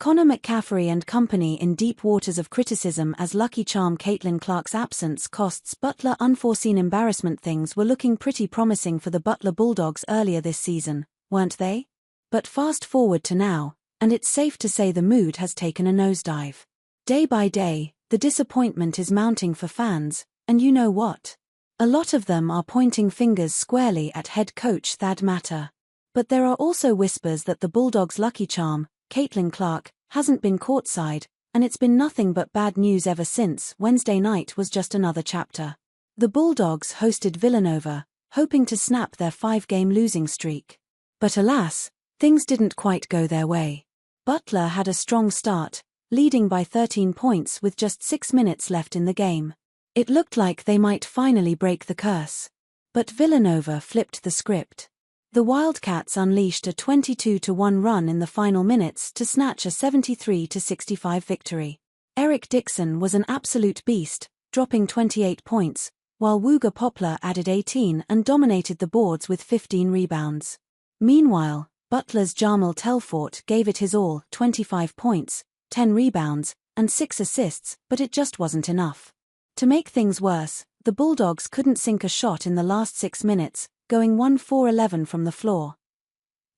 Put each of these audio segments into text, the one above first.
McCaffery and company in deep waters of criticism as lucky charm Caitlin Clark's absence costs Butler unforeseen embarrassment. Things were looking pretty promising for the Butler Bulldogs earlier this season, weren't they? But fast forward to now, and it's safe to say the mood has taken a nosedive. Day by day, the disappointment is mounting for fans, and you know what? A lot of them are pointing fingers squarely at head coach Thad Matta. But there are also whispers that the Bulldogs' lucky charm, Caitlin Clark, hasn't been courtside, and it's been nothing but bad news ever since. Wednesday night was just another chapter. The Bulldogs hosted Villanova, hoping to snap their 5-game losing streak. But alas, things didn't quite go their way. Butler had a strong start, leading by 13 points with just 6 minutes left in the game. It looked like they might finally break the curse. But Villanova flipped the script. The Wildcats unleashed a 22-1 run in the final minutes to snatch a 73-65 victory. Eric Dixon was an absolute beast, dropping 28 points, while Wooga Poplar added 18 and dominated the boards with 15 rebounds. Meanwhile, Butler's Jamal Telfort gave it his all, 25 points, 10 rebounds, and 6 assists, but it just wasn't enough. To make things worse, the Bulldogs couldn't sink a shot in the last 6 minutes, going 1-for-11 from the floor.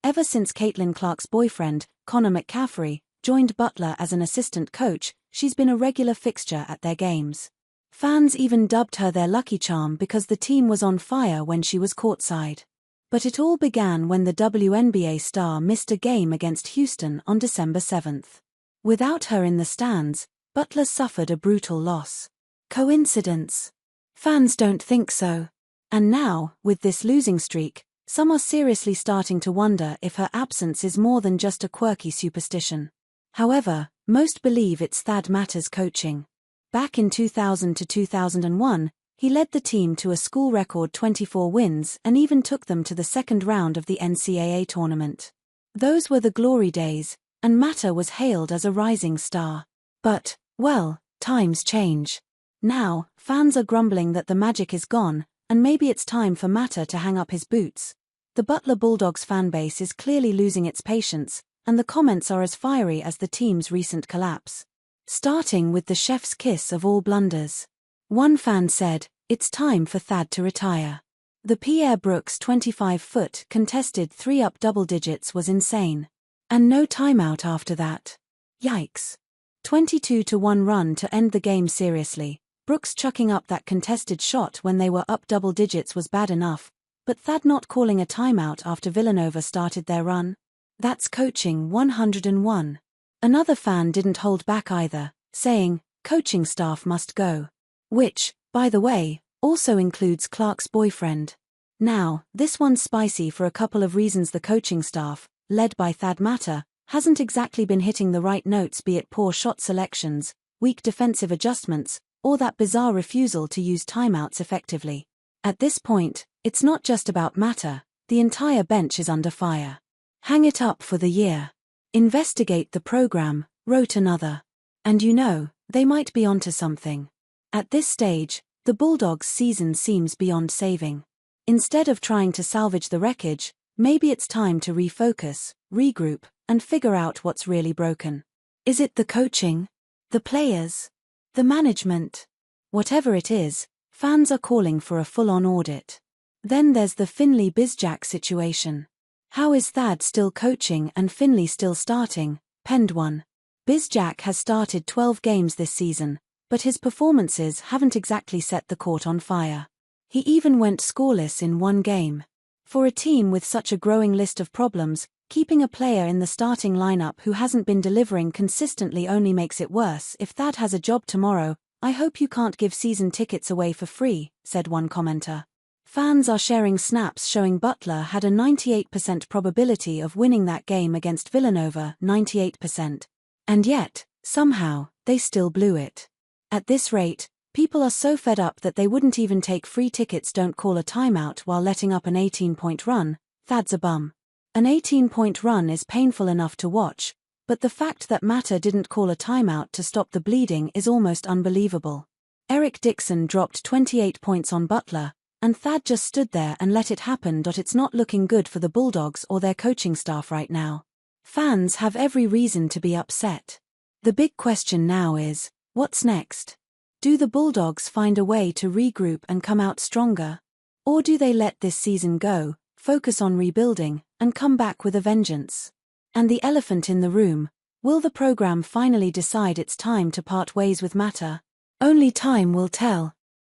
Ever since Caitlin Clark's boyfriend, McCaffery, joined Butler as an assistant coach, she's been a regular fixture at their games. Fans even dubbed her their lucky charm because the team was on fire when she was courtside. But it all began when the WNBA star missed a game against Houston on December 7th. Without her in the stands, Butler suffered a brutal loss. Coincidence? Fans don't think so. And now, with this losing streak, some are seriously starting to wonder if her absence is more than just a quirky superstition. However, most believe it's Thad Matta's coaching. Back in 2000 to 2001, he led the team to a school record 24 wins and even took them to the second round of the NCAA tournament. Those were the glory days, and Matta was hailed as a rising star. But, well, times change. Now, fans are grumbling that the magic is gone, and maybe it's time for Matta to hang up his boots. The Butler Bulldogs fanbase is clearly losing its patience, and the comments are as fiery as the team's recent collapse. Starting with the chef's kiss of all blunders. One fan said, "It's time for Thad to retire." The Pierre Brooks 25-foot contested 3-up double digits was insane. And no timeout after that. Yikes. 22-1 run to end the game. Seriously. Brooks chucking up that contested shot when they were up double digits was bad enough, but Thad not calling a timeout after Villanova started their run? That's coaching 101. Another fan didn't hold back either, saying, "Coaching staff must go." Which, by the way, also includes Clark's boyfriend. Now, this one's spicy for a couple of reasons. The coaching staff, led by Thad Matta, hasn't exactly been hitting the right notes, be it poor shot selections, weak defensive adjustments, or that bizarre refusal to use timeouts effectively. At this point, it's not just about Matta, the entire bench is under fire. "Hang it up for the year. Investigate the program," wrote another. And you know, they might be onto something. At this stage, the Bulldogs' season seems beyond saving. Instead of trying to salvage the wreckage, maybe it's time to refocus, regroup, and figure out what's really broken. Is it the coaching? The players? The management? Whatever it is, fans are calling for a full-on audit. Then there's the Finley Bizjack situation. How is Thad still coaching and Finley still starting? Penned one. Bizjack has started 12 games this season, but his performances haven't exactly set the court on fire. He even went scoreless in one game. For a team with such a growing list of problems, keeping a player in the starting lineup who hasn't been delivering consistently only makes it worse. "If Thad has a job tomorrow, I hope you can't give season tickets away for free," said one commenter. Fans are sharing snaps showing Butler had a 98% probability of winning that game against Villanova, 98%. And yet, somehow, they still blew it. At this rate, people are so fed up that they wouldn't even take free tickets. Don't call a timeout while letting up an 18-point run. Thad's a bum. An 18-point run is painful enough to watch, but the fact that Matta didn't call a timeout to stop the bleeding is almost unbelievable. Eric Dixon dropped 28 points on Butler, and Thad just stood there and let it happen. It's not looking good for the Bulldogs or their coaching staff right now. Fans have every reason to be upset. The big question now is, what's next? Do the Bulldogs find a way to regroup and come out stronger? Or do they let this season go, focus on rebuilding, and come back with a vengeance? And the elephant in the room, will the program finally decide it's time to part ways with Matta? Only time will tell.